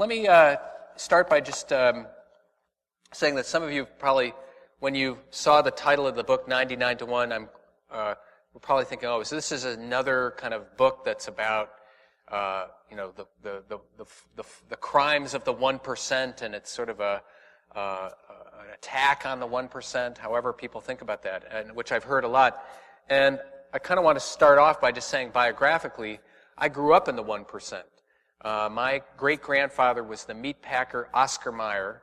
let me start by just saying that some of you probably, when you saw the title of the book, 99 to 1, we're probably thinking, oh, so this is another kind of book that's about, the crimes of the 1%, and it's sort of an attack on the 1%, however people think about that, and which I've heard a lot. And I kind of want to start off by just saying biographically, I grew up in the 1%. My great-grandfather was the meat packer Oscar Mayer,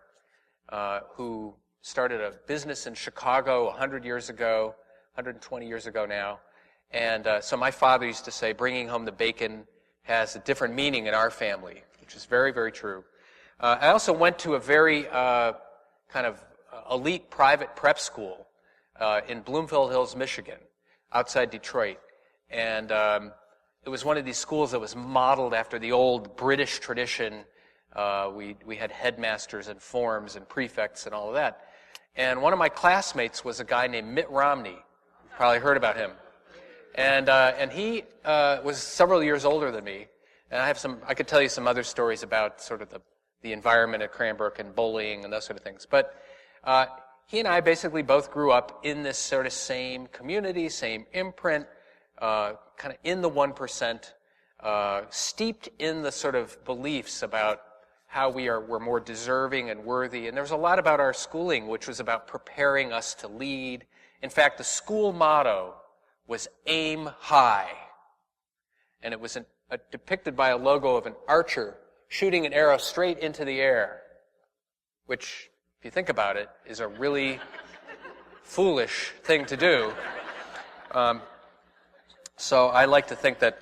who started a business in Chicago 100 years ago, 120 years ago now. And so my father used to say, bringing home the bacon has a different meaning in our family, which is very, very true. I also went to a very kind of elite private prep school in Bloomfield Hills, Michigan, outside Detroit. And it was one of these schools that was modeled after the old British tradition. We had headmasters and forms and prefects and all of that. And one of my classmates was a guy named Mitt Romney. You've probably heard about him. And he was several years older than me. And I could tell you some other stories about sort of the environment at Cranbrook and bullying and those sort of things. But he and I basically both grew up in this sort of same community, same imprint, kind of in the 1%, steeped in the sort of beliefs about how we're more deserving and worthy. And there was a lot about our schooling, which was about preparing us to lead. In fact, the school motto was aim high. And it was depicted by a logo of an archer shooting an arrow straight into the air, which, if you think about it, is a really foolish thing to do. So I like to think that,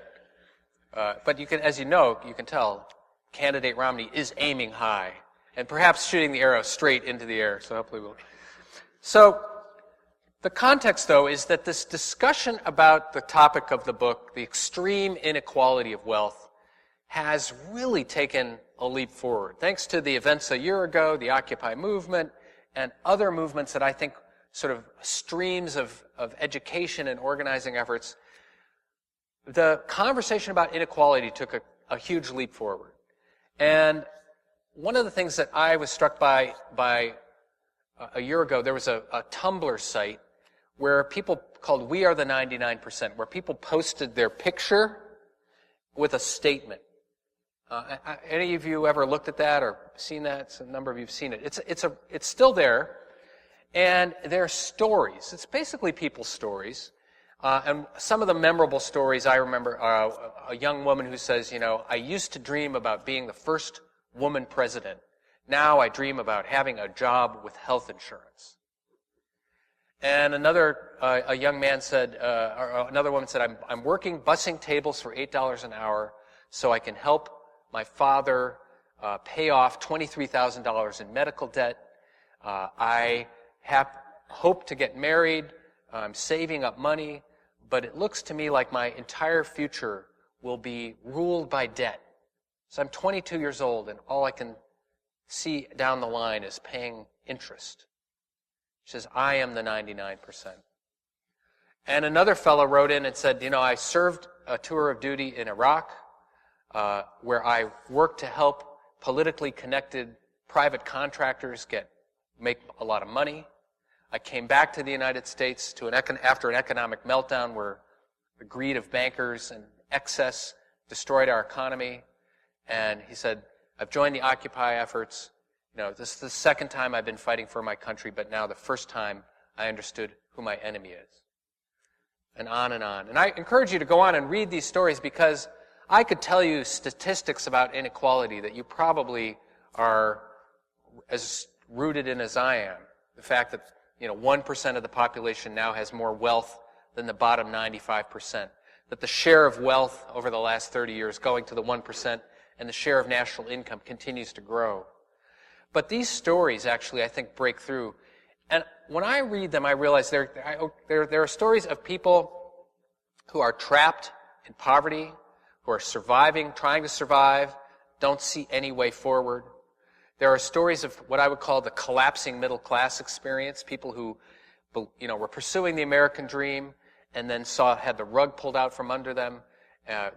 but you can, as you know, you can tell, candidate Romney is aiming high, and perhaps shooting the arrow straight into the air, so hopefully we'll. So the context, though, is that this discussion about the topic of the book, the extreme inequality of wealth, has really taken a leap forward. Thanks to the events a year ago, the Occupy movement, and other movements that I think sort of streams of education and organizing efforts, the conversation about inequality took a huge leap forward. And one of the things that I was struck by a year ago, there was a Tumblr site where people called We Are the 99%, where people posted their picture with a statement. Any of you ever looked at that or seen that? A number of you have seen it. It's still there, and they're stories. It's basically people's stories. And some of the memorable stories I remember are a young woman who says, I used to dream about being the first woman president. Now I dream about having a job with health insurance. And a young man said, or another woman said, I'm working bussing tables for $8 an hour so I can help my father pay off $23,000 in medical debt. I hope to get married. I'm saving up money. But it looks to me like my entire future will be ruled by debt. So I'm 22 years old, and all I can see down the line is paying interest. She says, I am the 99%. And another fellow wrote in and said, I served a tour of duty in Iraq, where I worked to help politically connected private contractors make a lot of money. I came back to the United States after an economic meltdown where the greed of bankers and excess destroyed our economy. And he said, I've joined the Occupy efforts. This is the second time I've been fighting for my country, but now the first time I understood who my enemy is. And on and on. And I encourage you to go on and read these stories, because I could tell you statistics about inequality that you probably are as rooted in as I am. The fact that 1% of the population now has more wealth than the bottom 95%. That the share of wealth over the last 30 years going to the 1% and the share of national income continues to grow. But these stories actually, I think, break through. And when I read them, I realize there are stories of people who are trapped in poverty, who are surviving, trying to survive, don't see any way forward. There are stories of what I would call the collapsing middle class experience, people who, were pursuing the American dream and then had the rug pulled out from under them,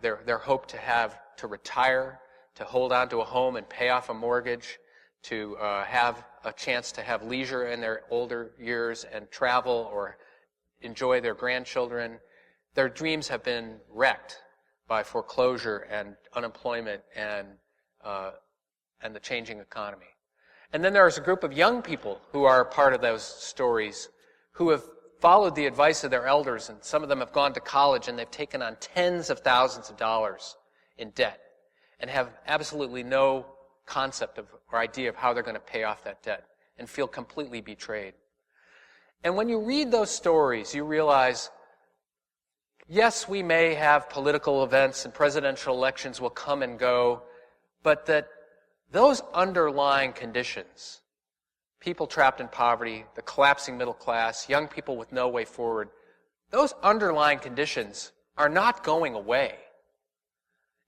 their hope to retire, to hold on to a home and pay off a mortgage, to have a chance to have leisure in their older years and travel or enjoy their grandchildren. Their dreams have been wrecked by foreclosure and unemployment and the changing economy. And then there's a group of young people who are part of those stories who have followed the advice of their elders, and some of them have gone to college and they've taken on tens of thousands of dollars in debt and have absolutely no concept of or idea of how they're going to pay off that debt and feel completely betrayed. And when you read those stories, you realize, yes, we may have political events and presidential elections will come and go, but that those underlying conditions, people trapped in poverty, the collapsing middle class, young people with no way forward, those underlying conditions are not going away.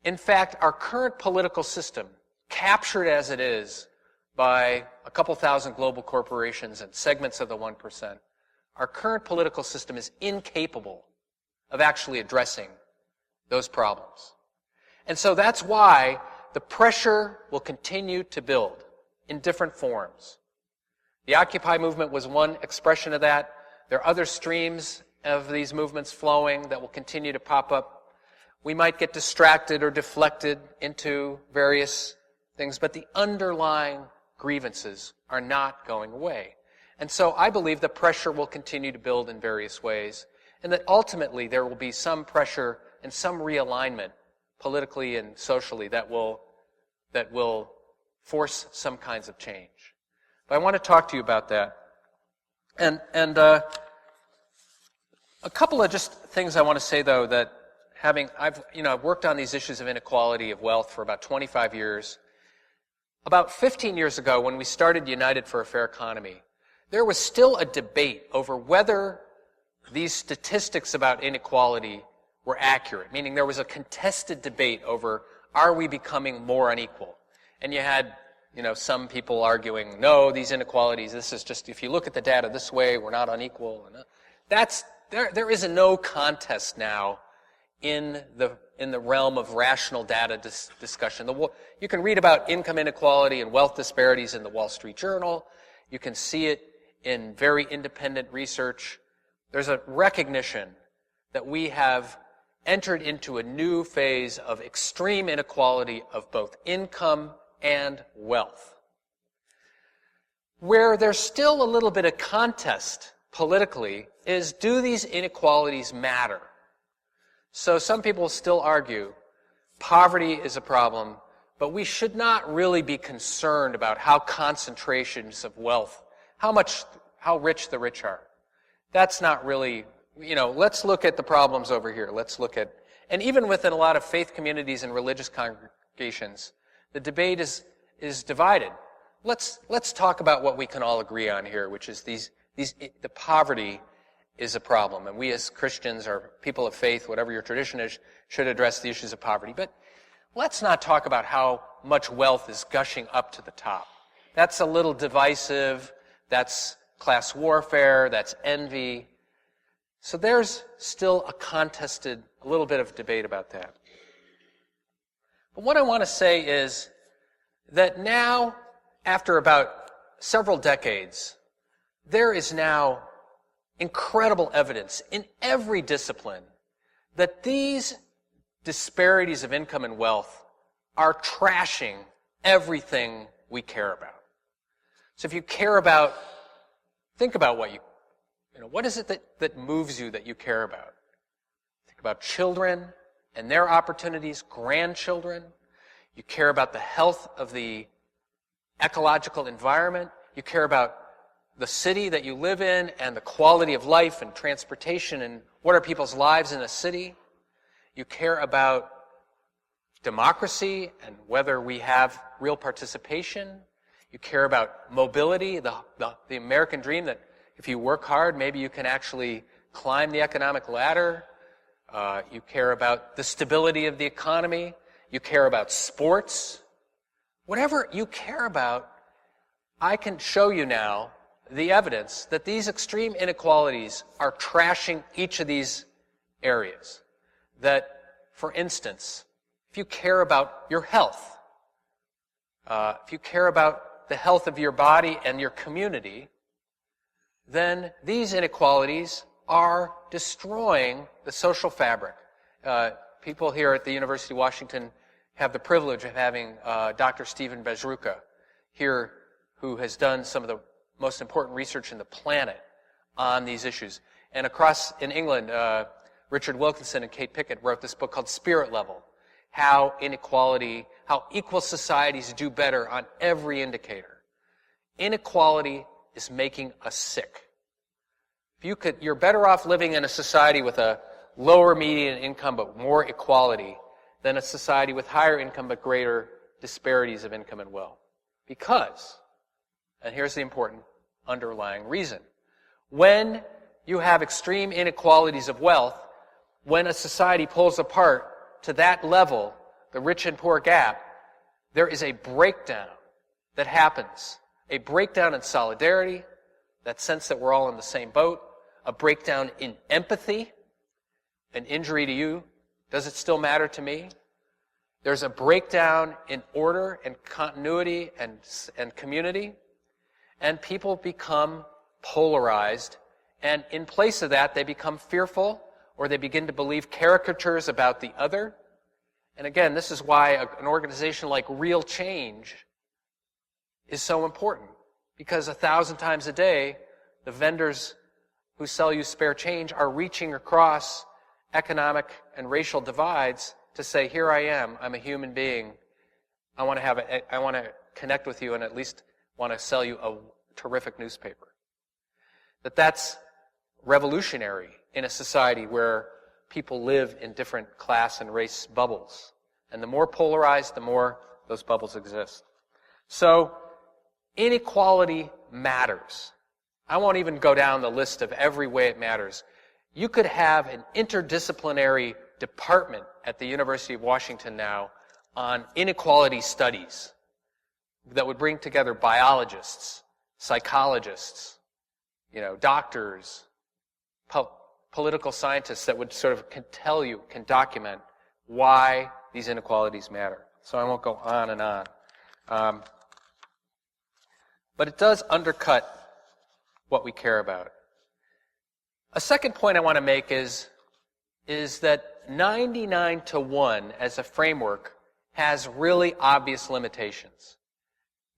In fact, our current political system, captured as it is by a couple thousand global corporations and segments of the 1%, our current political system is incapable of actually addressing those problems. And so that's why the pressure will continue to build in different forms. The Occupy movement was one expression of that. There are other streams of these movements flowing that will continue to pop up. We might get distracted or deflected into various things, but the underlying grievances are not going away. And so I believe the pressure will continue to build in various ways, and that ultimately there will be some pressure and some realignment politically and socially that will force some kinds of change. But I want to talk to you about that. And a couple of just things I want to say, though, that I've worked on these issues of inequality of wealth for about 25 years. About 15 years ago, when we started United for a Fair Economy, there was still a debate over whether these statistics about inequality were accurate, meaning there was a contested debate over, are we becoming more unequal? And you had, some people arguing, no, these inequalities, this is just, if you look at the data this way, we're not unequal. And there is no contest now in the realm of rational data discussion. You can read about income inequality and wealth disparities in the Wall Street Journal. You can see it in very independent research. There's a recognition that we have entered into a new phase of extreme inequality of both income and wealth. Where there's still a little bit of contest politically is, do these inequalities matter? So some people still argue poverty is a problem, but we should not really be concerned about how concentrations of wealth, how rich the rich are. That's not really, let's look at the problems over here. Let's look at, and even within a lot of faith communities and religious congregations, the debate is divided. Let's talk about what we can all agree on here, which is the poverty is a problem, and we as Christians or people of faith, whatever your tradition is, should address the issues of poverty. But let's not talk about how much wealth is gushing up to the top. That's a little divisive. That's class warfare. That's envy. So there's still a little bit of debate about that. But what I want to say is that now, after about several decades, there is now incredible evidence in every discipline that these disparities of income and wealth are trashing everything we care about. So if you care about, think about what is it that moves you that you care about? Think about children and their opportunities, grandchildren. You care about the health of the ecological environment. You care about the city that you live in and the quality of life and transportation and what are people's lives in a city. You care about democracy and whether we have real participation. You care about mobility, the American dream that if you work hard, maybe you can actually climb the economic ladder. You care about the stability of the economy. You care about sports. Whatever you care about, I can show you now the evidence that these extreme inequalities are trashing each of these areas. That, for instance, if you care about your health, if you care about the health of your body and your community, then these inequalities are destroying the social fabric. People here at the University of Washington have the privilege of having Dr. Stephen Bezruka here, who has done some of the most important research in the planet on these issues. And across in England, Richard Wilkinson and Kate Pickett wrote this book called Spirit Level, how equal societies do better on every indicator. Inequality is making us sick. You're better off living in a society with a lower median income but more equality than a society with higher income but greater disparities of income and wealth. Because, and here's the important underlying reason, when you have extreme inequalities of wealth, when a society pulls apart to that level, the rich and poor gap, there is a breakdown that happens. A breakdown in solidarity, that sense that we're all in the same boat, a breakdown in empathy, an injury to you, does it still matter to me? There's a breakdown in order and continuity and community, and people become polarized, and in place of that, they become fearful, or they begin to believe caricatures about the other. And again, this is why an organization like Real Change is so important, because 1,000 times a day, the vendors who sell you spare change are reaching across economic and racial divides to say, here I am, I'm a human being, I want to connect with you and at least want to sell you a terrific newspaper. That's revolutionary in a society where people live in different class and race bubbles. And the more polarized, the more those bubbles exist. So, inequality matters. I won't even go down the list of every way it matters. You could have an interdisciplinary department at the University of Washington now on inequality studies that would bring together biologists, psychologists, doctors, political scientists that would sort of can document why these inequalities matter. So I won't go on and on. But it does undercut what we care about. A second point I want to make is that 99 to 1 as a framework has really obvious limitations.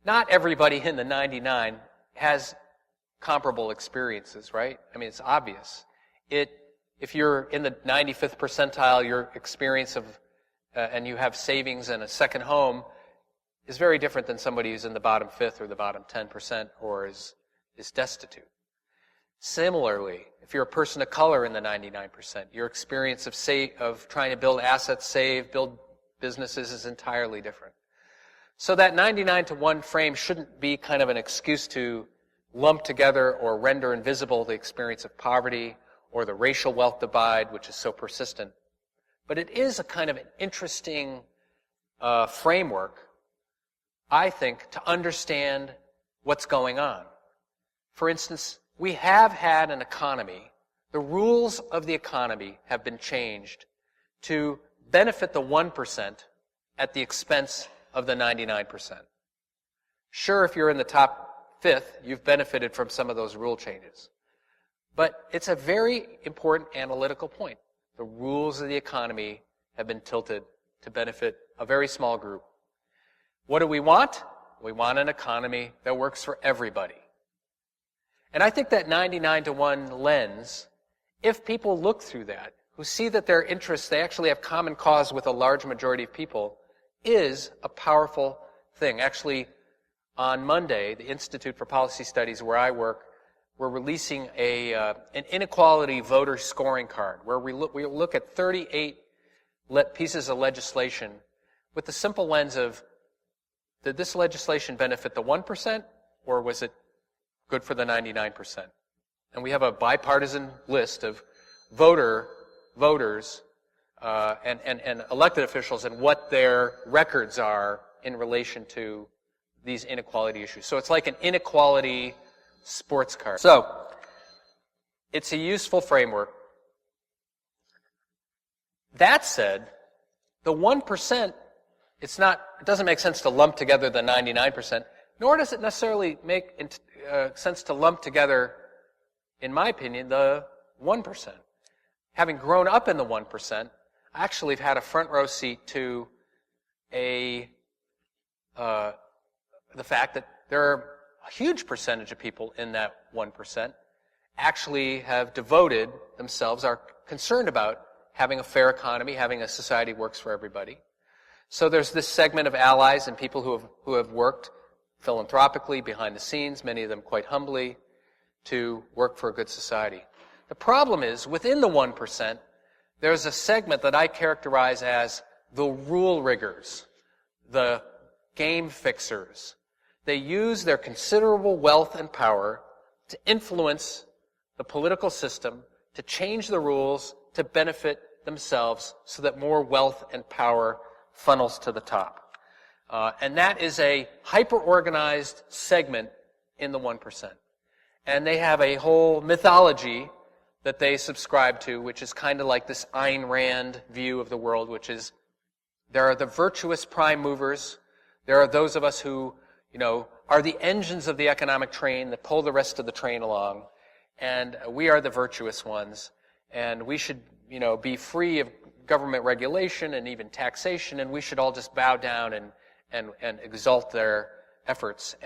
Not everybody in the 99 has comparable experiences, right? I mean, it's obvious. If you're in the 95th percentile, your experience of, and you have savings and a second home is very different than somebody who's in the bottom 5th or the bottom 10% or is destitute. Similarly, if you're a person of color in the 99%, your experience of trying to build assets, build businesses is entirely different. So that 99 to 1 frame shouldn't be kind of an excuse to lump together or render invisible the experience of poverty or the racial wealth divide, which is so persistent. But it is a kind of an interesting framework, I think, to understand what's going on. For instance, we have had an economy. The rules of the economy have been changed to benefit the 1% at the expense of the 99%. Sure, if you're in the top 5th, you've benefited from some of those rule changes. But it's a very important analytical point. The rules of the economy have been tilted to benefit a very small group. What do we want? We want an economy that works for everybody. And I think that 99 to 1 lens, if people look through that, who see that their interests, they actually have common cause with a large majority of people, is a powerful thing. Actually, on Monday, the Institute for Policy Studies, where I work, we're releasing an inequality voter scoring card, where we look at 38 pieces of legislation with the simple lens of, did this legislation benefit the 1%, or was it good for the 99%? And we have a bipartisan list of voters and elected officials and what their records are in relation to these inequality issues. So it's like an inequality sports card. So it's a useful framework. That said, the 1% it doesn't make sense to lump together the 99%, nor does it necessarily make sense to lump together, in my opinion, the 1%. Having grown up in the 1%, I actually have had a front row seat to the fact that there are a huge percentage of people in that 1% actually have devoted themselves, are concerned about having a fair economy, having a society that works for everybody. So there's this segment of allies and people who have worked philanthropically behind the scenes, many of them quite humbly, to work for a good society. The problem is, within the 1%, there's a segment that I characterize as the rule riggers, the game fixers. They use their considerable wealth and power to influence the political system, to change the rules, to benefit themselves so that more wealth and power funnels to the top. And that is a hyper-organized segment in the 1%. And they have a whole mythology that they subscribe to, which is kind of like this Ayn Rand view of the world, which is there are the virtuous prime movers. There are those of us who, are the engines of the economic train that pull the rest of the train along. And we are the virtuous ones. And we should, be free of government regulation and even taxation, and we should all just bow down and exalt their efforts.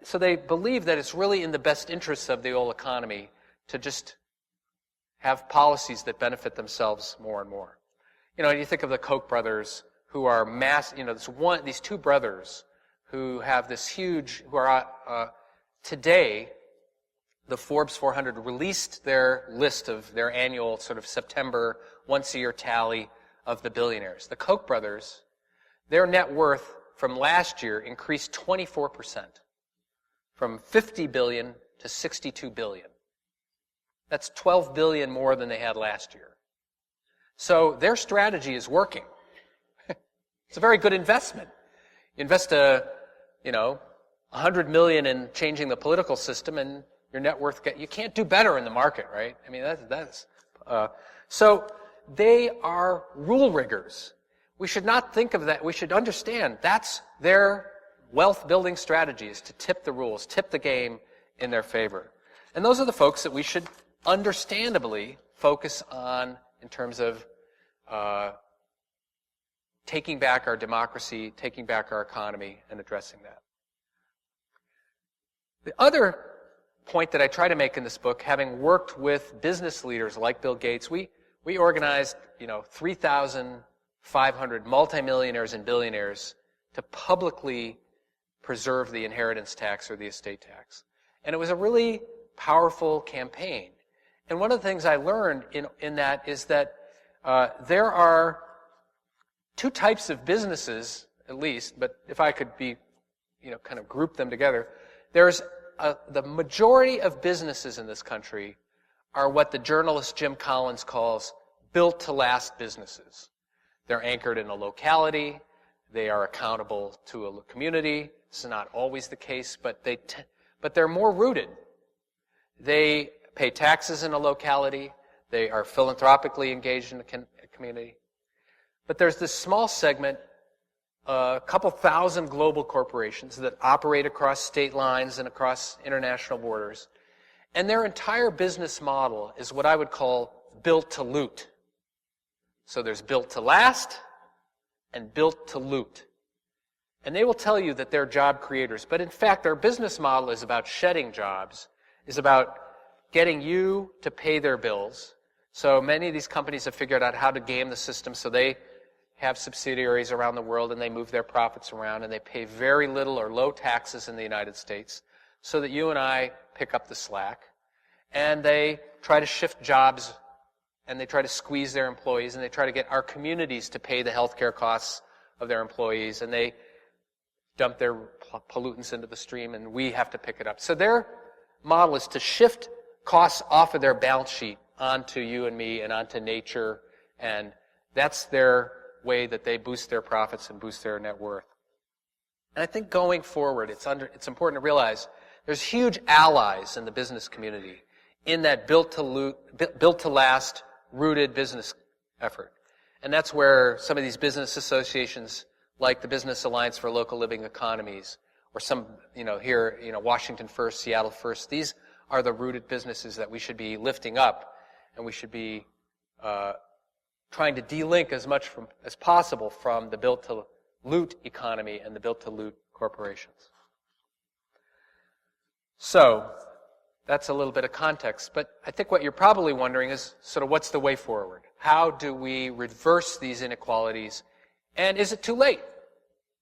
So they believe that it's really in the best interests of the whole economy to just have policies that benefit themselves more and more. You think of the Koch brothers, who are these two brothers who have this huge, who are today, the Forbes 400 released their list of their annual sort of September once-a-year tally of the billionaires. The Koch brothers, their net worth from last year increased 24%, from 50 billion to 62 billion. That's 12 billion more than they had last year. So their strategy is working. It's a very good investment. You invest $100 million in changing the political system, and your net worth you can't do better in the market, right? I mean, so they are rule riggers. We should not think of that. We should understand that's their wealth building strategy, is to tip the rules, tip the game in their favor. And those are the folks that we should understandably focus on in terms of taking back our democracy, taking back our economy, and addressing that. The other point that I try to make in this book, having worked with business leaders like Bill Gates, we organized 3,500 multimillionaires and billionaires to publicly preserve the inheritance tax or the estate tax. And it was a really powerful campaign. And one of the things I learned in that is that there are two types of businesses, at least, but if I could kind of group them together, there's the majority of businesses in this country are what the journalist Jim Collins calls built-to-last businesses. They're anchored in a locality. They are accountable to a community. This is not always the case, but they're more rooted. They pay taxes in a locality. They are philanthropically engaged in a community. But there's this small segment, a couple thousand global corporations that operate across state lines and across international borders. And their entire business model is what I would call built to loot. So there's built to last and built to loot. And they will tell you that they're job creators. But in fact, their business model is about shedding jobs, is about getting you to pay their bills. So many of these companies have figured out how to game the system, so they have subsidiaries around the world and they move their profits around and they pay very little or low taxes in the United States so that you and I pick up the slack. And they try to shift jobs and they try to squeeze their employees and they try to get our communities to pay the healthcare costs of their employees, and they dump their pollutants into the stream and we have to pick it up. So their model is to shift costs off of their balance sheet onto you and me and onto nature, and that's their way that they boost their profits and boost their net worth. And I think going forward, it's important to realize there's huge allies in the business community in that built to last, rooted business effort. And that's where some of these business associations, like the Business Alliance for Local Living Economies, or some, here, Washington First, Seattle First, these are the rooted businesses that we should be lifting up, and we should be trying to de-link as much as possible from the built-to-loot economy and the built-to-loot corporations. So, that's a little bit of context, but I think what you're probably wondering is sort of what's the way forward? How do we reverse these inequalities? And is it too late?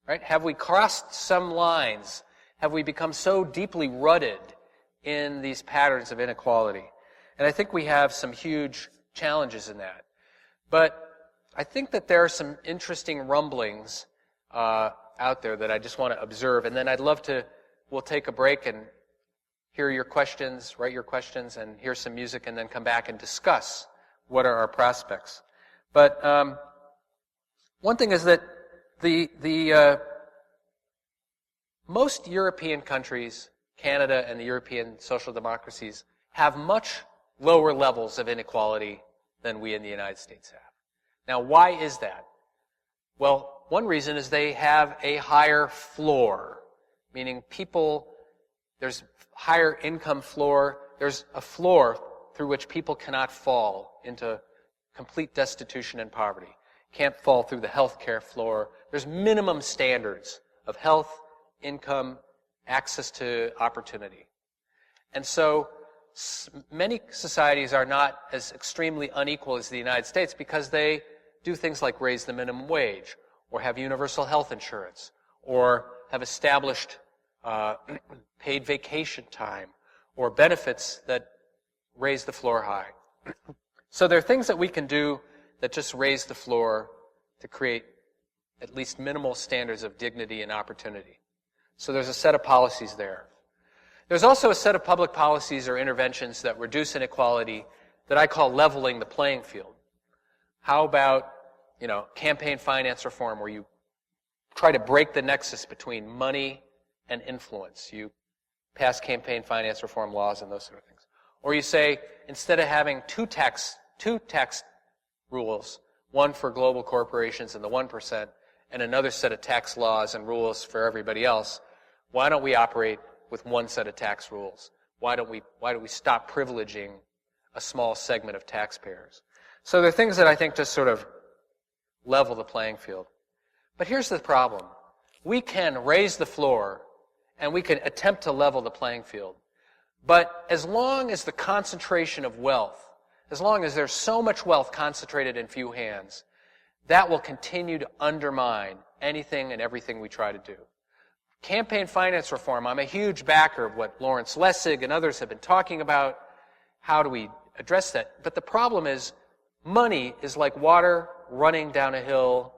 Right? Have we crossed some lines? Have we become so deeply rutted in these patterns of inequality? And I think we have some huge challenges in that. But I think that there are some interesting rumblings out there that I just want to observe, and then we'll take a break and hear your questions, write your questions, and hear some music, and then come back and discuss what are our prospects. But one thing is that the most European countries, Canada and the European social democracies, have much lower levels of inequality than we in the United States have. Now, why is that? Well, one reason is they have a higher floor, meaning there's higher income floor, there's a floor through which people cannot fall into complete destitution and poverty. Can't fall through the healthcare floor. There's minimum standards of health, income, access to opportunity. And so many societies are not as extremely unequal as the United States because they do things like raise the minimum wage, or have universal health insurance, or have established paid vacation time, or benefits that raise the floor high. So there are things that we can do that just raise the floor to create at least minimal standards of dignity and opportunity. So there's a set of policies there. There's also a set of public policies or interventions that reduce inequality that I call leveling the playing field. How about, campaign finance reform, where you try to break the nexus between money and influence. You pass campaign finance reform laws and those sort of things. Or you say, instead of having two tax rules, one for global corporations and the 1%, and another set of tax laws and rules for everybody else, why don't we operate with one set of tax rules? Why don't we stop privileging a small segment of taxpayers? So there are things that I think just sort of level the playing field. But here's the problem. We can raise the floor and we can attempt to level the playing field. But as long as the concentration of wealth, as long as there's so much wealth concentrated in few hands, that will continue to undermine anything and everything we try to do. Campaign finance reform, I'm a huge backer of what Lawrence Lessig and others have been talking about. How do we address that? But the problem is, money is like water running down a hill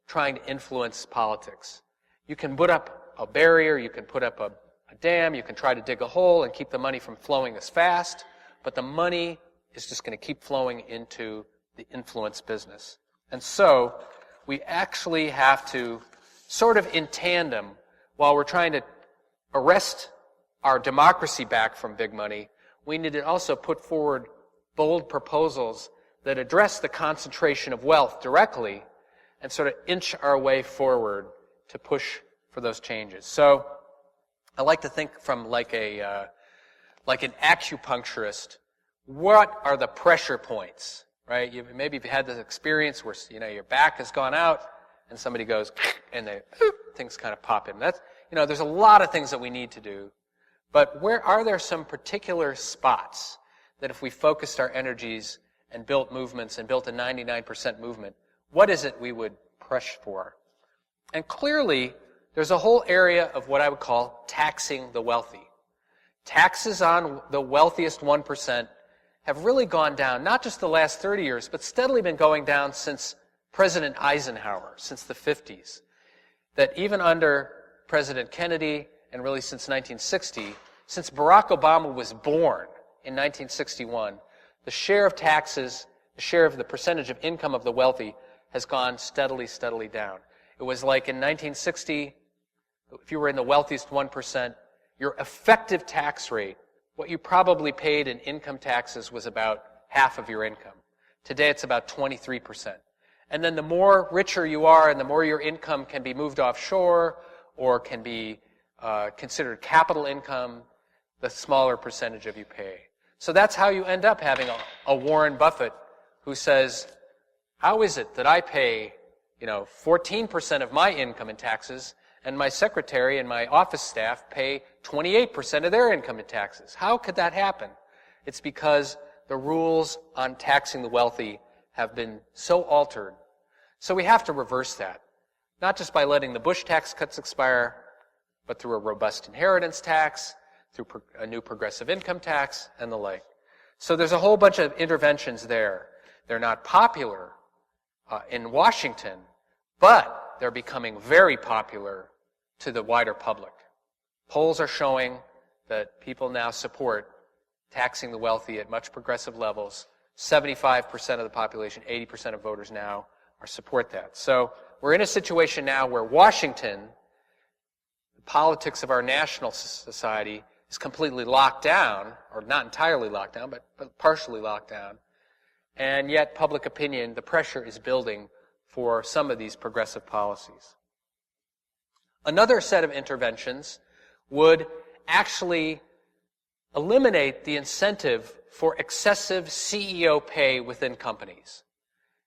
trying to influence politics. You can put up a barrier, you can put up a dam, you can try to dig a hole and keep the money from flowing as fast, but the money is just going to keep flowing into the influence business. And so we actually have to, sort of in tandem, while we're trying to arrest our democracy back from big money, we need to also put forward bold proposals that address the concentration of wealth directly and sort of inch our way forward to push for those changes. So I like to think from like an acupuncturist, what are the pressure points, right? Maybe you've had this experience where your back has gone out and somebody goes and things kind of pop in. There's a lot of things that we need to do, but where are there some particular spots that if we focused our energies and built movements and built a 99% movement, what is it we would push for? And clearly, there's a whole area of what I would call taxing the wealthy. Taxes on the wealthiest 1% have really gone down, not just the last 30 years, but steadily been going down since President Eisenhower, since the 50s. That even under President Kennedy, and really since 1960, since Barack Obama was born in 1961, the share of taxes, the share of the percentage of income of the wealthy has gone steadily, steadily down. It was like in 1960, if you were in the wealthiest 1%, your effective tax rate, what you probably paid in income taxes, was about half of your income. Today it's about 23%. And then the more richer you are and the more your income can be moved offshore or can be considered capital income, the smaller percentage of you pay. So that's how you end up having a Warren Buffett who says, how is it that I pay 14% of my income in taxes and my secretary and my office staff pay 28% of their income in taxes? How could that happen? It's because the rules on taxing the wealthy have been so altered. So we have to reverse that, not just by letting the Bush tax cuts expire, but through a robust inheritance tax, through a new progressive income tax, and the like. So there's a whole bunch of interventions there. They're not popular in Washington, but they're becoming very popular to the wider public. Polls are showing that people now support taxing the wealthy at much progressive levels. 75% of the population, 80% of voters now support that. So we're in a situation now where Washington, the politics of our national society, is completely locked down, or not entirely locked down, but partially locked down. And yet public opinion, the pressure is building for some of these progressive policies. Another set of interventions would actually eliminate the incentive for excessive CEO pay within companies.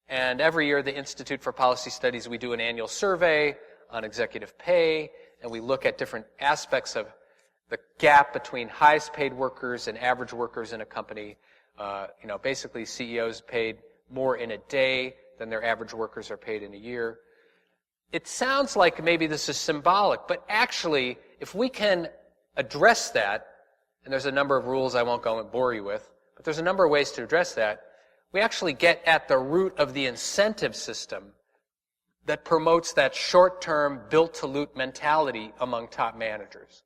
And every year, the Institute for Policy Studies, we do an annual survey on executive pay, and we look at different aspects of the gap between highest paid workers and average workers in a company. Basically CEOs paid more in a day than their average workers are paid in a year. It sounds like maybe this is symbolic, but actually, if we can address that, and there's a number of rules I won't go and bore you with, but there's a number of ways to address that, we actually get at the root of the incentive system that promotes that short-term, built-to-loot mentality among top managers.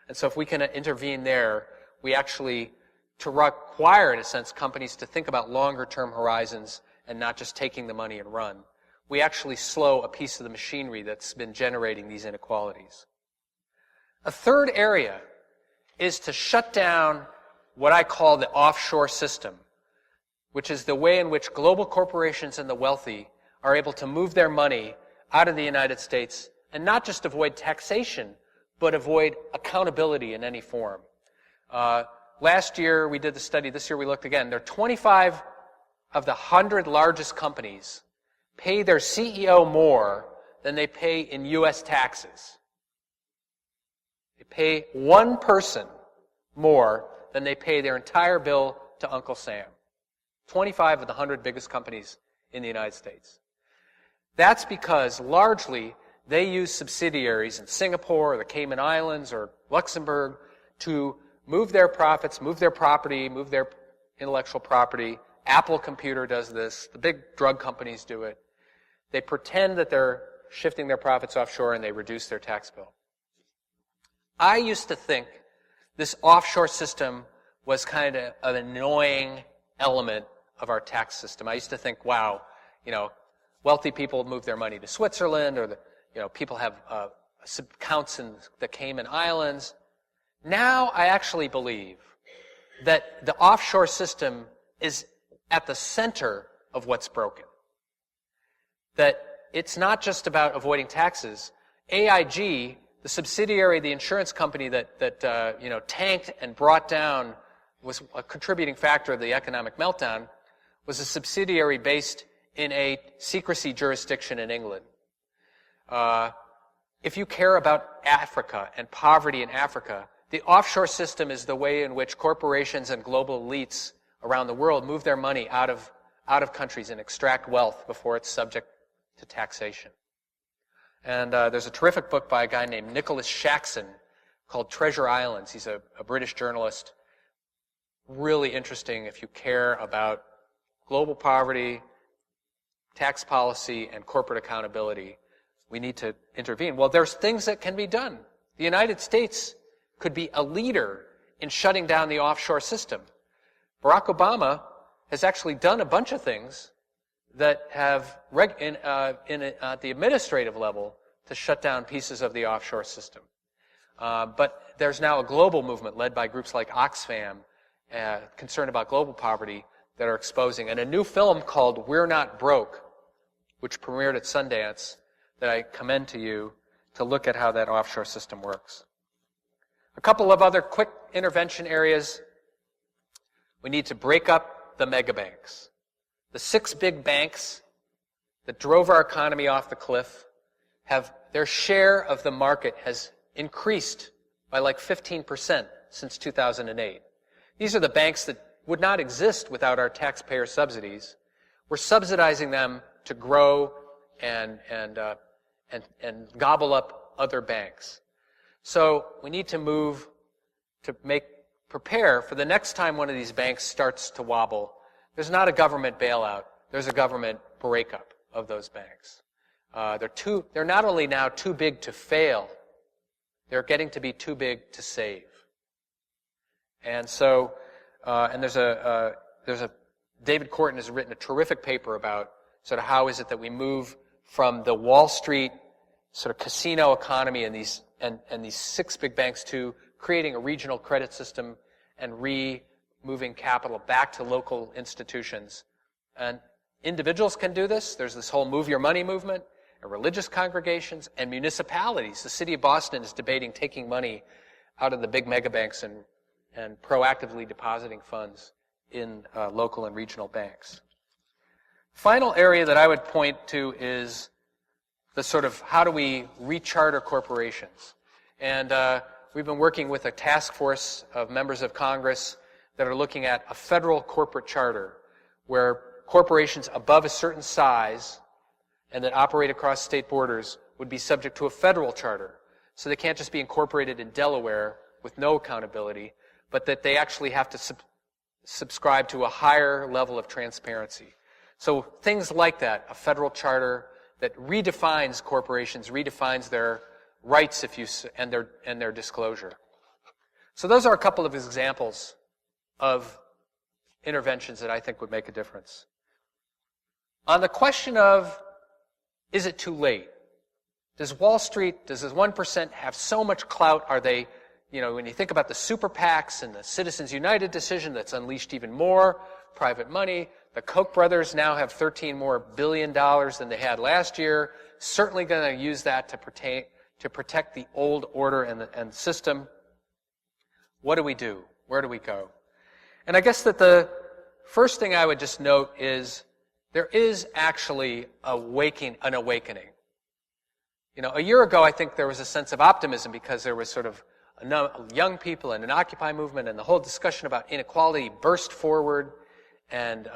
And so if we can intervene there, we actually, to require, in a sense, companies to think about longer-term horizons and not just taking the money and run, we actually slow a piece of the machinery that's been generating these inequalities. A third area is to shut down what I call the offshore system, which is the way in which global corporations and the wealthy are able to move their money out of the United States and not just avoid taxation, but avoid accountability in any form. Last year we did the study, this year we looked again. There are 25 of the 100 largest companies pay their CEO more than they pay in U.S. taxes. They pay one person more than they pay their entire bill to Uncle Sam. 25 of the 100 biggest companies in the United States. That's because largely they use subsidiaries in Singapore or the Cayman Islands or Luxembourg to move their profits, move their property, move their intellectual property. Apple Computer does this. The big drug companies do it. They pretend that they're shifting their profits offshore and they reduce their tax bill. I used to think this offshore system was kind of an annoying element of our tax system. I used to think, wow, wealthy people move their money to Switzerland, or people have accounts in the Cayman Islands. Now I actually believe that the offshore system is at the center of what's broken. That it's not just about avoiding taxes. AIG, the subsidiary, the insurance company that tanked and brought down, was a contributing factor of the economic meltdown, was a subsidiary based in a secrecy jurisdiction in England. If you care about Africa and poverty in Africa, the offshore system is the way in which corporations and global elites around the world move their money out of countries and extract wealth before it's subject to taxation. And there's a terrific book by a guy named Nicholas Shaxson called Treasure Islands. He's a British journalist. Really interesting if you care about global poverty, tax policy, and corporate accountability. We need to intervene. Well, there's things that can be done. The United States could be a leader in shutting down the offshore system. Barack Obama has actually done a bunch of things that have, at the administrative level, to shut down pieces of the offshore system. But there's now a global movement led by groups like Oxfam, concerned about global poverty, that are exposing. And a new film called We're Not Broke which premiered at Sundance, that I commend to you to look at how that offshore system works. A couple of other quick intervention areas. We need to break up the mega banks. The 6 big banks that drove our economy off the cliff have their share of the market has increased by like 15% since 2008. These are the banks that would not exist without our taxpayer subsidies. We're subsidizing them to grow and gobble up other banks. So we need to move to prepare for the next time one of these banks starts to wobble. There's not a government bailout. There's a government breakup of those banks. They're not only now too big to fail, they're getting to be too big to save. And so, there's a David Korten has written a terrific paper about sort of how is it that we move from the Wall Street sort of casino economy and these 6 big banks to creating a regional credit system and moving capital back to local institutions. And individuals can do this. There's this whole Move Your Money movement, and religious congregations, and municipalities. The city of Boston is debating taking money out of the big mega banks and proactively depositing funds in local and regional banks. Final area that I would point to is the sort of how do we recharter corporations. And we've been working with a task force of members of Congress that are looking at a federal corporate charter where corporations above a certain size and that operate across state borders would be subject to a federal charter. So they can't just be incorporated in Delaware with no accountability, but that they actually have to subscribe to a higher level of transparency. So things like that, a federal charter that redefines corporations, redefines their rights and their disclosure. So those are a couple of examples of interventions that I think would make a difference. On the question of, is it too late? Does Wall Street, does this 1% have so much clout? Are they, when you think about the super PACs and the Citizens United decision that's unleashed even more private money, the Koch brothers now have $13 more billion than they had last year, certainly going to use that to protect the old order and system. What do we do? Where do we go? And I guess that the first thing I would just note is there is actually an awakening. A year ago, I think there was a sense of optimism because there was sort of young people and an Occupy movement, and the whole discussion about inequality burst forward. And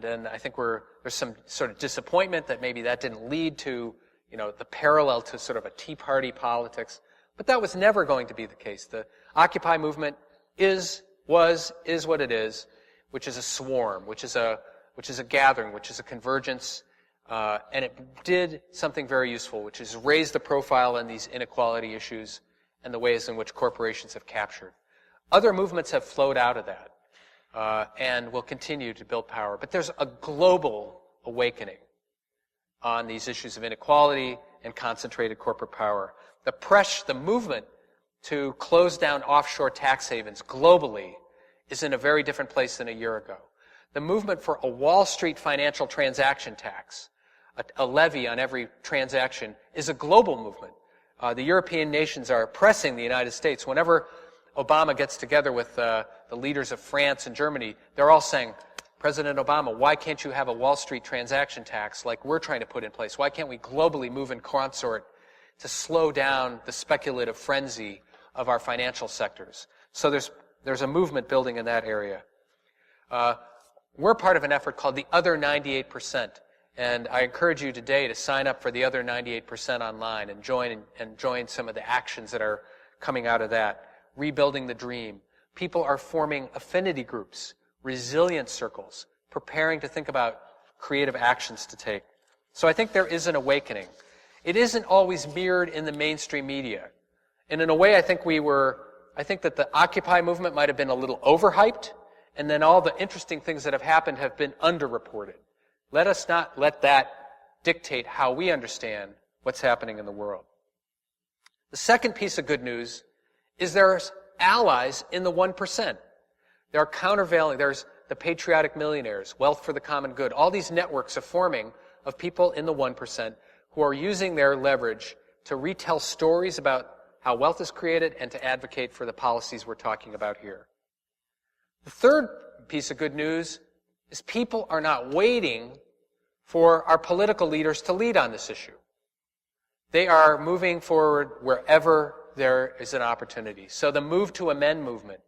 then I think there's some sort of disappointment that maybe that didn't lead to, the parallel to sort of a Tea Party politics. But that was never going to be the case. The Occupy movement is what it is, which is a swarm, which is a gathering, which is a convergence. And it did something very useful, which is raise the profile on these inequality issues and the ways in which corporations have captured. Other movements have flowed out of that and will continue to build power. But there's a global awakening on these issues of inequality and concentrated corporate power. The movement to close down offshore tax havens globally is in a very different place than a year ago. The movement for a Wall Street financial transaction tax, a levy on every transaction, is a global movement. The European nations are pressing the United States. Whenever Obama gets together with the leaders of France and Germany, they're all saying, President Obama, why can't you have a Wall Street transaction tax like we're trying to put in place? Why can't we globally move in consort to slow down the speculative frenzy of our financial sectors? So there's a movement building in that area. We're part of an effort called the Other 98%. And I encourage you today to sign up for the Other 98% online and join some of the actions that are coming out of that. Rebuilding the dream. People are forming affinity groups, resilience circles, preparing to think about creative actions to take. So I think there is an awakening. It isn't always mirrored in the mainstream media. And in a way, I think that the Occupy movement might have been a little overhyped, and then all the interesting things that have happened have been underreported. Let us not let that dictate how we understand what's happening in the world. The second piece of good news is there's allies in the 1%. There are countervailing, there's the patriotic millionaires, wealth for the common good. All these networks are forming of people in the 1% who are using their leverage to retell stories about how wealth is created and to advocate for the policies we're talking about here. The third piece of good news is people are not waiting for our political leaders to lead on this issue. They are moving forward wherever there is an opportunity. So the Move to Amend movement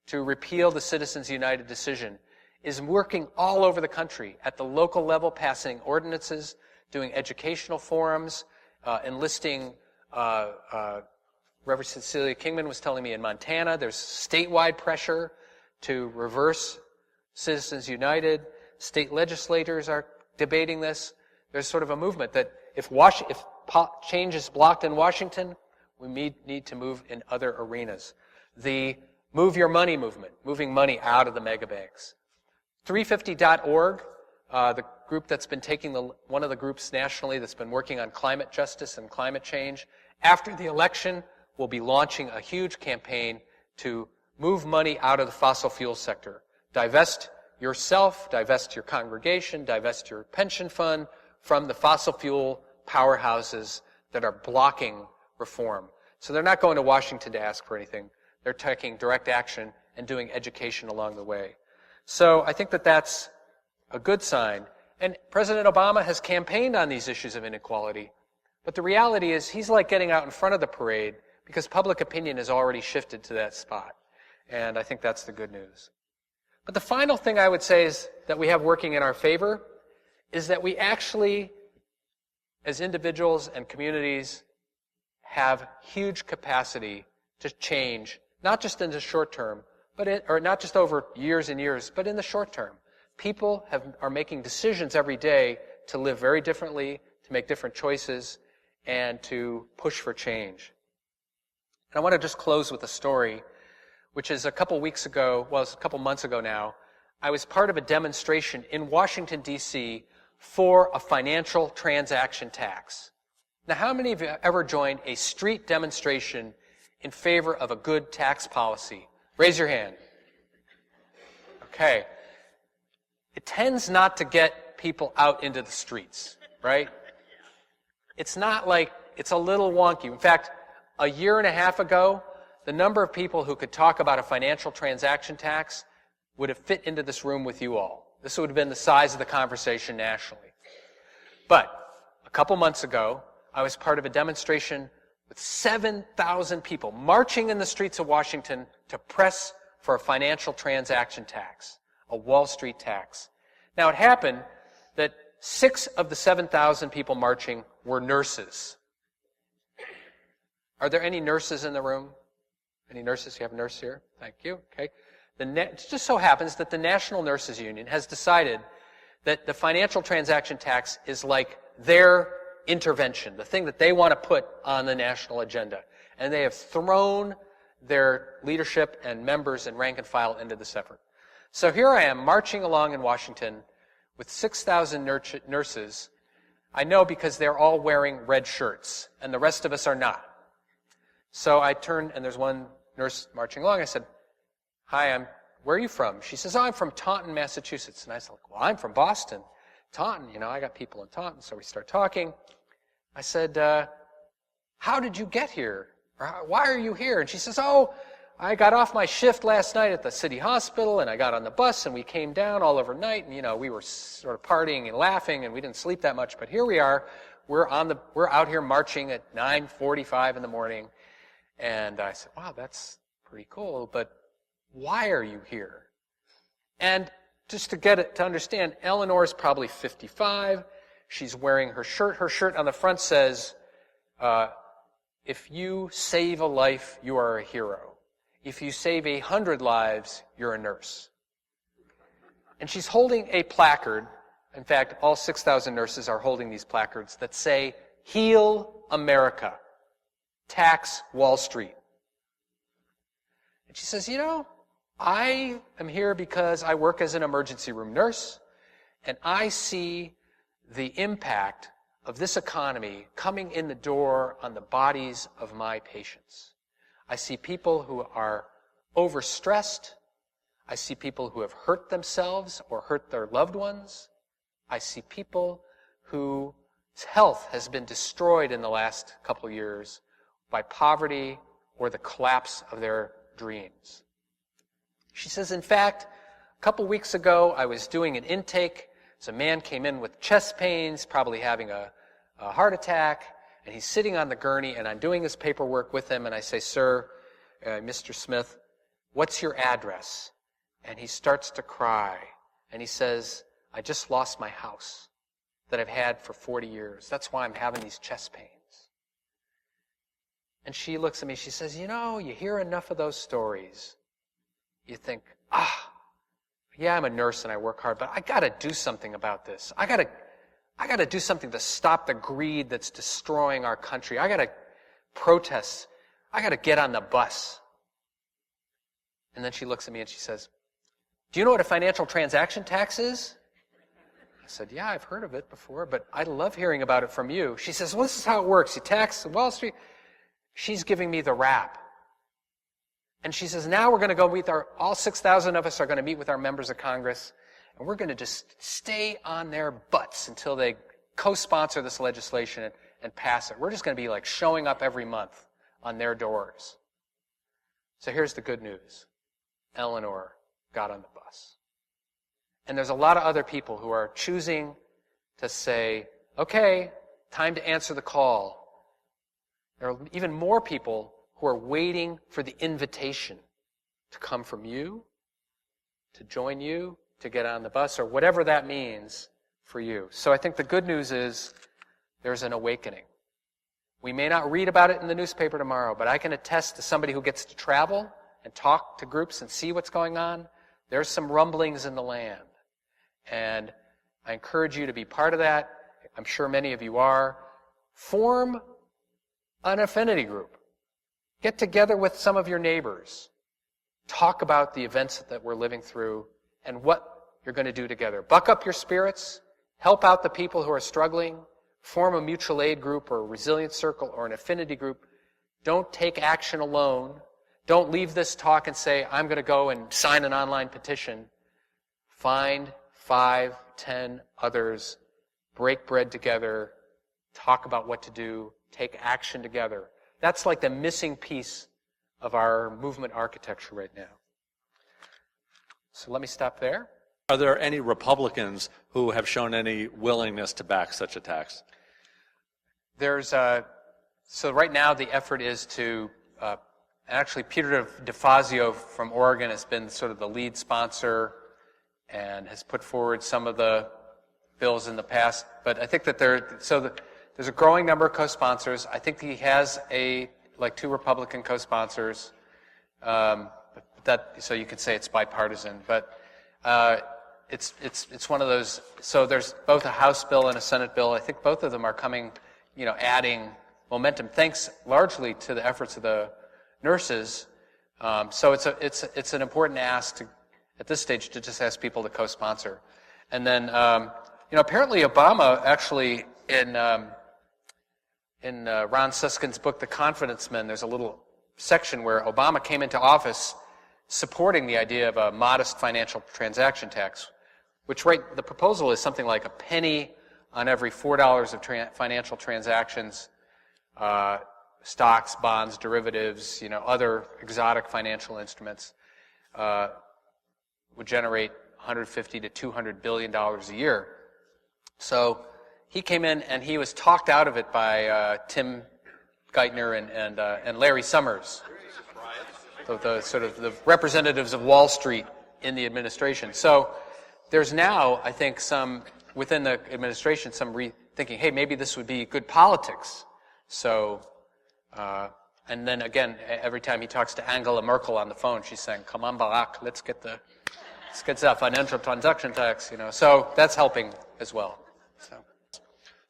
to repeal the Citizens United decision is working all over the country at the local level, passing ordinances, doing educational forums, enlisting, Reverend Cecilia Kingman was telling me in Montana, there's statewide pressure to reverse Citizens United. State legislators are debating this. There's sort of a movement that if change is blocked in Washington, we need to move in other arenas. The Move Your Money movement, moving money out of the mega banks. 350.org, the group that's been taking one of the groups nationally that's been working on climate justice and climate change. After the election, we'll be launching a huge campaign to move money out of the fossil fuel sector. Divest yourself, divest your congregation, divest your pension fund from the fossil fuel powerhouses that are blocking reform. So they're not going to Washington to ask for anything. They're taking direct action and doing education along the way. So I think that that's a good sign. And President Obama has campaigned on these issues of inequality. But the reality is he's like getting out in front of the parade because public opinion has already shifted to that spot. And I think that's the good news. But the final thing I would say is that we have working in our favor is that we actually, as individuals and communities, have huge capacity to change, not just in the short term, or not just over years and years, but in the short term. People are making decisions every day to live very differently, to make different choices, and to push for change. And I want to just close with a story, which is a couple months ago now. I was part of a demonstration in Washington, D.C. for a financial transaction tax. Now, how many of you have ever joined a street demonstration in favor of a good tax policy? Raise your hand. Okay. It tends not to get people out into the streets, right? It's not like, it's a little wonky. In fact, a year and a half ago, the number of people who could talk about a financial transaction tax would have fit into this room with you all. This would have been the size of the conversation nationally. But a couple months ago, I was part of a demonstration with 7,000 people marching in the streets of Washington to press for a financial transaction tax, a Wall Street tax. Now, it happened that 6 of the 7,000 people marching were nurses. Are there any nurses in the room? Any nurses? You have a nurse here? Thank you. Okay. It just so happens that the National Nurses Union has decided that the financial transaction tax is like their intervention, the thing that they want to put on the national agenda. And they have thrown their leadership and members and rank and file into this effort. So here I am marching along in Washington with 6,000 nurses. I know because they're all wearing red shirts, and the rest of us are not. So I turned, and there's one nurse marching along. I said, "Hi, where are you from?" She says, "Oh, I'm from Taunton, Massachusetts." And I said, "Well, I'm from Boston." Taunton, I got people in Taunton. So we start talking. I said, "How did you get here? Or why are you here?" And she says, "Oh, I got off my shift last night at the city hospital, and I got on the bus, and we came down all overnight, and, we were sort of partying and laughing, and we didn't sleep that much. But here we are. We're out here marching at 9:45 in the morning." And I said, "Wow, that's pretty cool, but why are you here?" And just to get it to understand, Eleanor is probably 55. She's wearing her shirt. Her shirt on the front says, "If you save a life, you are a hero. If you save 100 lives, you're a nurse." And she's holding a placard. In fact, all 6,000 nurses are holding these placards that say, "Heal America. Tax Wall Street." And she says, "I am here because I work as an emergency room nurse, and I see the impact of this economy coming in the door on the bodies of my patients. I see people who are overstressed. I see people who have hurt themselves or hurt their loved ones. I see people whose health has been destroyed in the last couple of years by poverty or the collapse of their dreams. She says, in fact, a couple weeks ago, I was doing an intake. So a man came in with chest pains, probably having a heart attack, and he's sitting on the gurney, and I'm doing his paperwork with him, and I say, sir, Mr. Smith, what's your address? And he starts to cry, and he says, I just lost my house that I've had for 40 years. That's why I'm having these chest pains. And she looks at me, she says, you know, you hear enough of those stories. You think, yeah, I'm a nurse and I work hard, but I got to do something about this. I got to do something to stop the greed that's destroying our country. I got to protest. I got to get on the bus. And then she looks at me and she says, do you know what a financial transaction tax is? I said, yeah, I've heard of it before, but I love hearing about it from you. She says, well, this is how it works. You tax Wall Street. She's giving me the rap. And she says, now we're going to go meet all 6,000 of us are going to meet with our members of Congress, and we're going to just stay on their butts until they co-sponsor this legislation and pass it. We're just going to be like showing up every month on their doors. So here's the good news. Eleanor got on the bus. And there's a lot of other people who are choosing to say, okay, time to answer the call. There are even more people who are waiting for the invitation to come from you, to join you, to get on the bus, or whatever that means for you. So I think the good news is there's an awakening. We may not read about it in the newspaper tomorrow, but I can attest to somebody who gets to travel and talk to groups and see what's going on. There's some rumblings in the land. And I encourage you to be part of that. I'm sure many of you are. Form an affinity group. Get together with some of your neighbors. Talk about the events that we're living through and what you're going to do together. Buck up your spirits. Help out the people who are struggling. Form a mutual aid group or a resilience circle or an affinity group. Don't take action alone. Don't leave this talk and say, I'm going to go and sign an online petition. Find 5, 10 others. Break bread together. Talk about what to do. Take action together. That's like the missing piece of our movement architecture right now. So let me stop there. Are there any Republicans who have shown any willingness to back such a tax? So right now the effort is to, actually Peter DeFazio from Oregon has been sort of the lead sponsor and has put forward some of the bills in the past. But I think that there's a growing number of co-sponsors. I think he has 2 Republican co-sponsors. So you could say it's bipartisan, but it's one of those. So there's both a House bill and a Senate bill. I think both of them are coming, adding momentum, thanks largely to the efforts of the nurses. So it's an important ask at this stage to just ask people to co-sponsor, and then apparently Obama actually in Ron Susskind's book, The Confidence Men, there's a little section where Obama came into office supporting the idea of a modest financial transaction tax, which the proposal is something like a penny on every $4 of financial transactions, stocks, bonds, derivatives, other exotic financial instruments, would generate $150 to $200 billion a year. So he came in and he was talked out of it by Tim Geithner and Larry Summers, the sort of the representatives of Wall Street in the administration. So there's now, I think, within the administration, some rethinking, hey, maybe this would be good politics. So, and then again, every time he talks to Angela Merkel on the phone, she's saying, come on, Barack, let's get that financial transaction tax, So that's helping as well. So.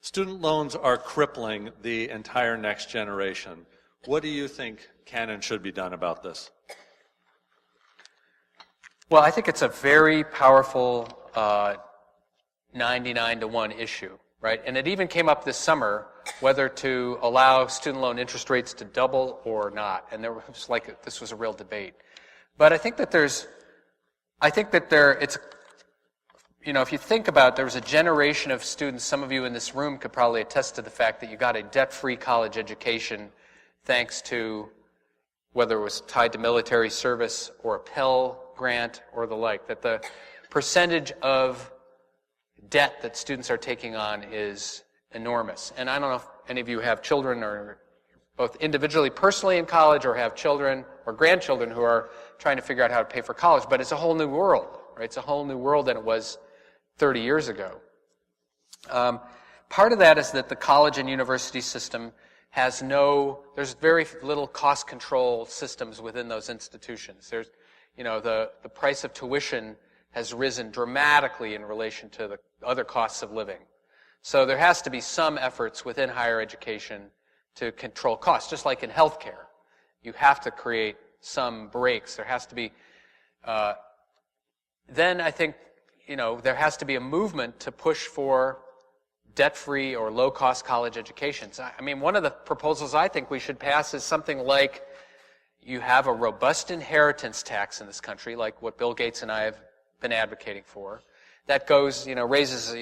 Student loans are crippling the entire next generation. What do you think can and should be done about this? Well, I think it's a very powerful 99-to-1 issue, right? And it even came up this summer whether to allow student loan interest rates to double or not. And this was a real debate. But I think that if you think about, there was a generation of students, some of you in this room could probably attest to the fact that you got a debt-free college education thanks to whether it was tied to military service or a Pell Grant or the like, that the percentage of debt that students are taking on is enormous. And I don't know if any of you have children or both individually, personally in college, or have children or grandchildren who are trying to figure out how to pay for college, but it's a whole new world, right? It's a whole new world than it was 30 years ago. Part of that is that the college and university system there's very little cost control systems within those institutions. There's, the price of tuition has risen dramatically in relation to the other costs of living. So there has to be some efforts within higher education to control costs, just like in healthcare. You have to create some breaks. There has to be, then I think, there has to be a movement to push for debt-free or low-cost college educations. I mean, one of the proposals I think we should pass is something like you have a robust inheritance tax in this country, like what Bill Gates and I have been advocating for, that goes, raises,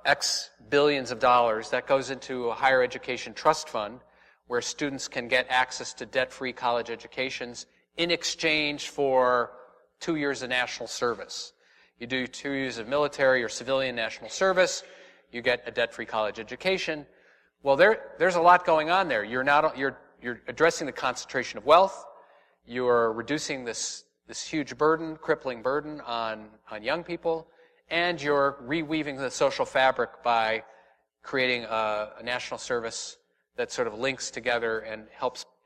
X billions of dollars, that goes into a higher education trust fund where students can get access to debt-free college educations in exchange for 2 years of national service. You do 2 years of military or civilian national service, you get a debt-free college education. Well, there's a lot going on there. You're addressing the concentration of wealth, you're reducing this huge burden, crippling burden on young people, and you're reweaving the social fabric by creating a national service that sort of links together and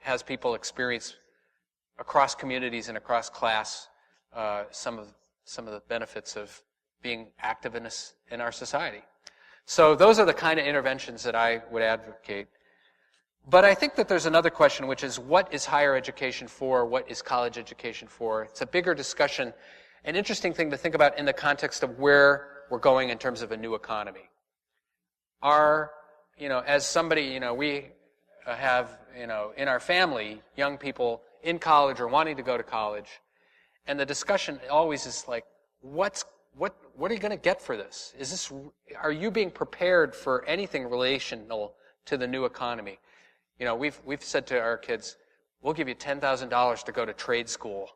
has people experience across communities and across class some of the benefits of being active in our society. So those are the kind of interventions that I would advocate. But I think that there's another question, which is what is higher education for? What is college education for? It's a bigger discussion, an interesting thing to think about in the context of where we're going in terms of a new economy. As somebody, we have, in our family, young people in college or wanting to go to college, and the discussion always is like, what are you going to get for this? Are you being prepared for anything relational to the new economy? We've said to our kids, we'll give you $10,000 to go to trade school.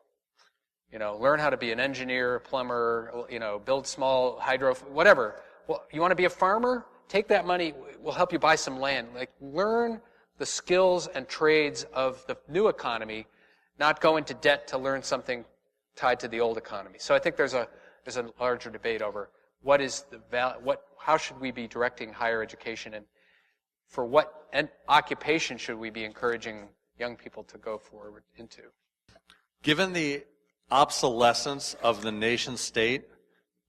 Learn how to be an engineer, a plumber, build small hydro, whatever. Well, you want to be a farmer? Take that money, we'll help you buy some land. Learn the skills and trades of the new economy, not go into debt to learn something tied to the old economy. So I think there's a larger debate over how should we be directing higher education, and for what occupation should we be encouraging young people to go forward into. Given the obsolescence of the nation state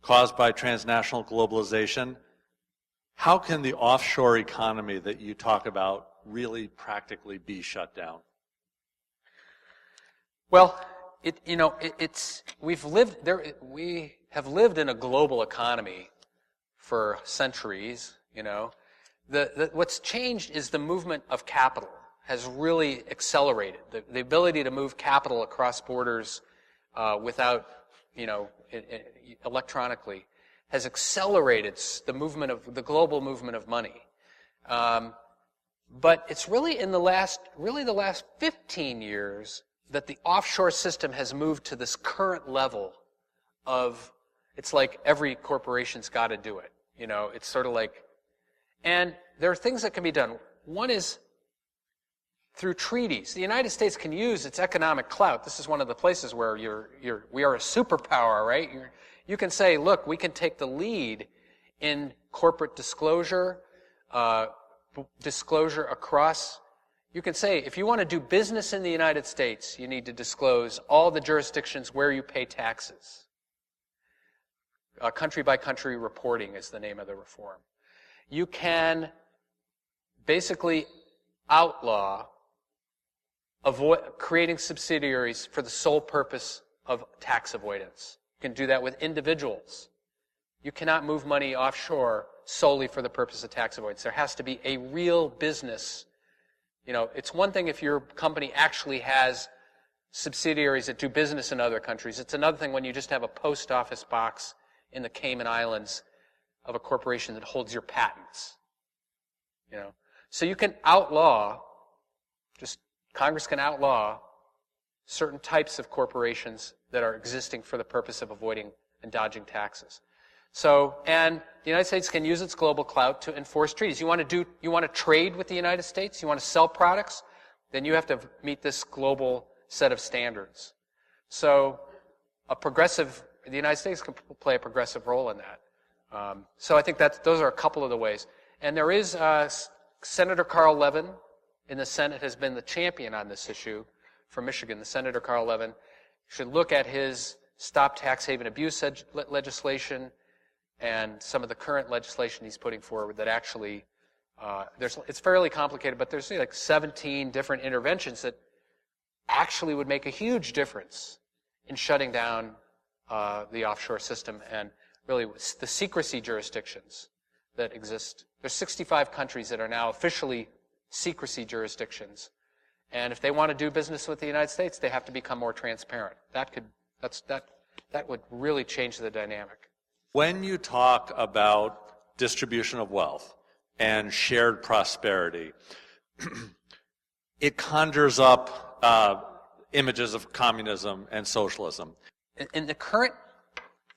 caused by transnational globalization, how can the offshore economy that you talk about really practically be shut down? Well, we have lived in a global economy for centuries. What's changed is the movement of capital has really accelerated. The ability to move capital across borders without, electronically, has accelerated the global movement of money. But it's really in the last 15 years that the offshore system has moved to this current level of, it's like every corporation's got to do it. It's sort of like, and there are things that can be done. One is through treaties. The United States can use its economic clout. This is one of the places where we are a superpower, right? You can say, look, we can take the lead in corporate disclosure across. You can say, if you want to do business in the United States, you need to disclose all the jurisdictions where you pay taxes. Country-by-country reporting is the name of the reform. You can basically outlaw creating subsidiaries for the sole purpose of tax avoidance. You can do that with individuals. You cannot move money offshore solely for the purpose of tax avoidance. There has to be a real business. It's one thing if your company actually has subsidiaries that do business in other countries. It's another thing when you just have a post office box in the Cayman Islands of a corporation that holds your patents. So you can outlaw, Congress can outlaw certain types of corporations that are existing for the purpose of avoiding and dodging taxes. So, and the United States can use its global clout to enforce treaties. You want to trade with the United States? You want to sell products? Then you have to meet this global set of standards. So, the United States can play a progressive role in that. So I think those are a couple of the ways. And there is Senator Carl Levin in the Senate has been the champion on this issue from Michigan. The Senator Carl Levin should look at his Stop Tax Haven Abuse legislation and some of the current legislation he's putting forward that actually, it's fairly complicated, but there's like 17 different interventions that actually would make a huge difference in shutting down the offshore system and really the secrecy jurisdictions that exist. There's 65 countries that are now officially secrecy jurisdictions. And if they want to do business with the United States, they have to become more transparent. That would really change the dynamic. When you talk about distribution of wealth and shared prosperity, it conjures up images of communism and socialism. In the current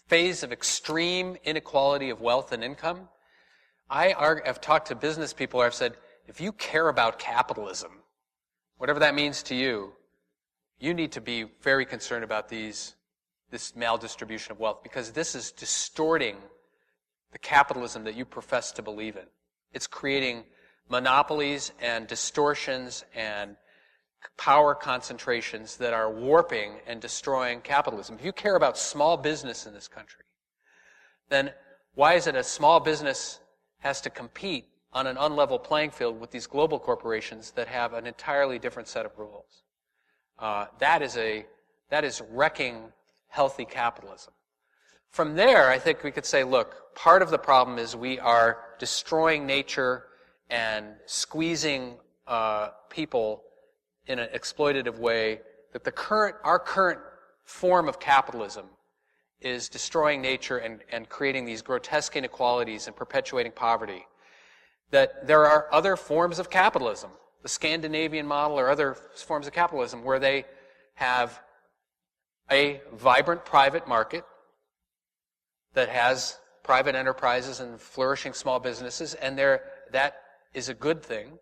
phase of extreme inequality of wealth and income, I've talked to business people where I've said, if you care about capitalism, whatever that means to you, you need to be very concerned about this maldistribution of wealth, because this is distorting the capitalism that you profess to believe in. It's creating monopolies and distortions and power concentrations that are warping and destroying capitalism. If you care about small business in this country, then why is it a small business has to compete on an unlevel playing field with these global corporations that have an entirely different set of rules? That is wrecking healthy capitalism. From there, I think we could say, look, part of the problem is we are destroying nature and squeezing people in an exploitative way, that our current form of capitalism is destroying nature and creating these grotesque inequalities and perpetuating poverty. That there are other forms of capitalism, the Scandinavian model or other forms of capitalism, where they have a vibrant private market that has private enterprises and flourishing small businesses, and that is a good thing.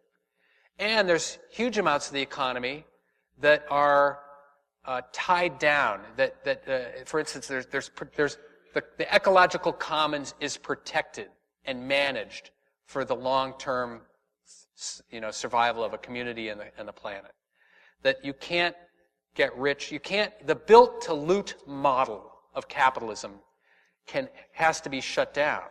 And there's huge amounts of the economy that are tied down. For instance, the ecological commons is protected and managed for the long-term, survival of a community and the planet. That you can't get rich. The built-to-loot model of capitalism has to be shut down.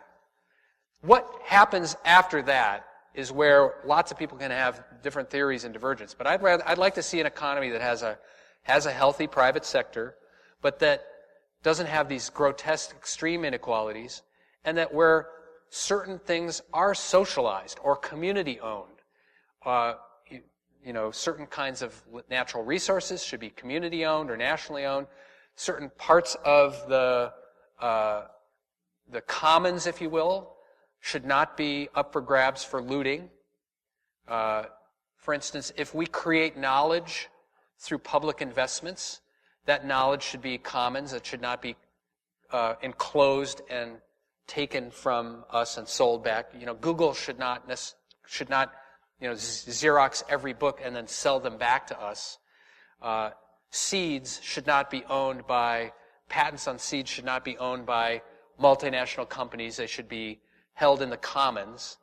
What happens after that is where lots of people can have different theories and divergence. But I'd like to see an economy that has a healthy private sector, but that doesn't have these grotesque extreme inequalities, and that where certain things are socialized or community-owned. Certain kinds of natural resources should be community-owned or nationally owned. Certain parts of the commons, if you will, should not be up for grabs for looting. For instance, if we create knowledge through public investments, that knowledge should be commons. It should not be enclosed and taken from us and sold back. Google should not Xerox every book and then sell them back to us. Seeds should not be owned by, patents on seeds should not be owned by multinational companies. They should be held in the commons.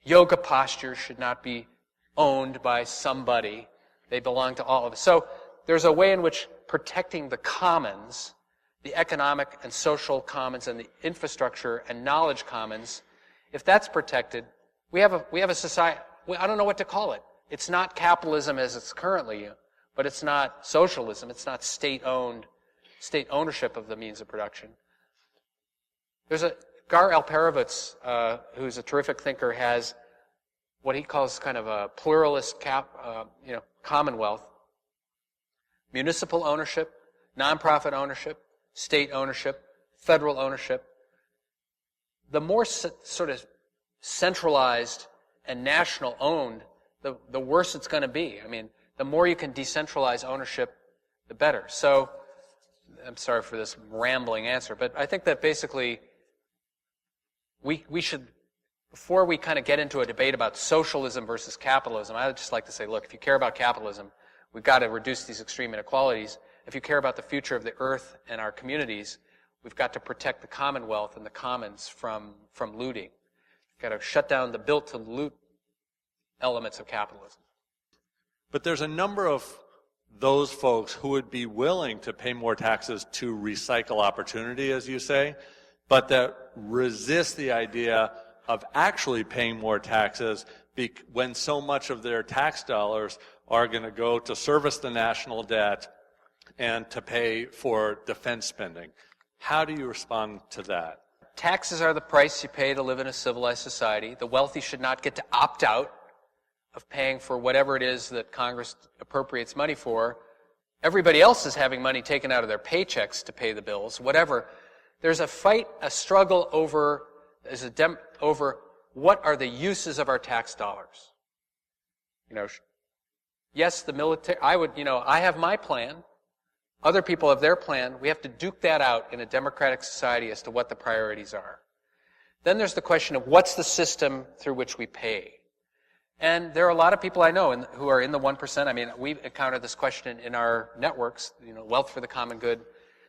Yoga postures should not be owned by somebody. They belong to all of us. So there's a way in which protecting the commons, the economic and social commons and the infrastructure and knowledge commons, if that's protected, we have a society. I don't know what to call it. It's not capitalism as it's currently, but it's not socialism. It's not state ownership of the means of production. There's Gar Alperovitz, who's a terrific thinker, has what he calls kind of a pluralist commonwealth. Municipal ownership, nonprofit ownership, state ownership, federal ownership, the more sort of centralized and national owned, the worse it's going to be. I mean, the more you can decentralize ownership, the better. So, I'm sorry for this rambling answer, but I think that basically we should, before we kind of get into a debate about socialism versus capitalism, I would just like to say, look, if you care about capitalism, we've got to reduce these extreme inequalities. If you care about the future of the earth and our communities, we've got to protect the commonwealth and the commons from looting. We've got to shut down the built-to-loot elements of capitalism. But there's a number of those folks who would be willing to pay more taxes to recycle opportunity, as you say, but that resist the idea of actually paying more taxes when so much of their tax dollars are going to go to service the national debt and to pay for defense spending. How do you respond to that? Taxes are the price you pay to live in a civilized society. The wealthy should not get to opt out of paying for whatever it is that Congress appropriates money for. Everybody else is having money taken out of their paychecks to pay the bills, whatever. There's a fight, a struggle over what are the uses of our tax dollars. Yes, the military, I have my plan. Other people have their plan. We have to duke that out in a democratic society as to what the priorities are. Then there's the question of what's the system through which we pay. And there are a lot of people I know who are in the 1%. I mean, we've encountered this question in our networks, Wealth for the Common Good,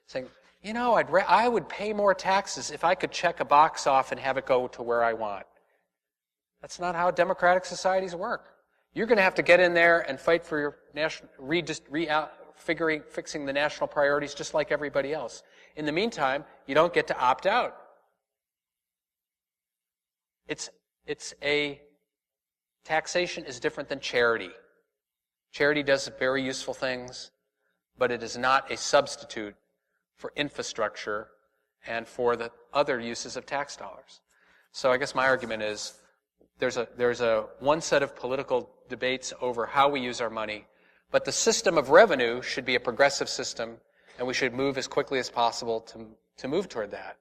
saying, I would pay more taxes if I could check a box off and have it go to where I want. That's not how democratic societies work. You're going to have to get in there and fight for your fixing the national priorities just like everybody else. In the meantime, you don't get to opt out. Taxation is different than charity. Charity does very useful things, but it is not a substitute for infrastructure and for the other uses of tax dollars. So I guess my argument is there's a one set of political debates over how we use our money, but the system of revenue should be a progressive system, and we should move as quickly as possible to move toward that.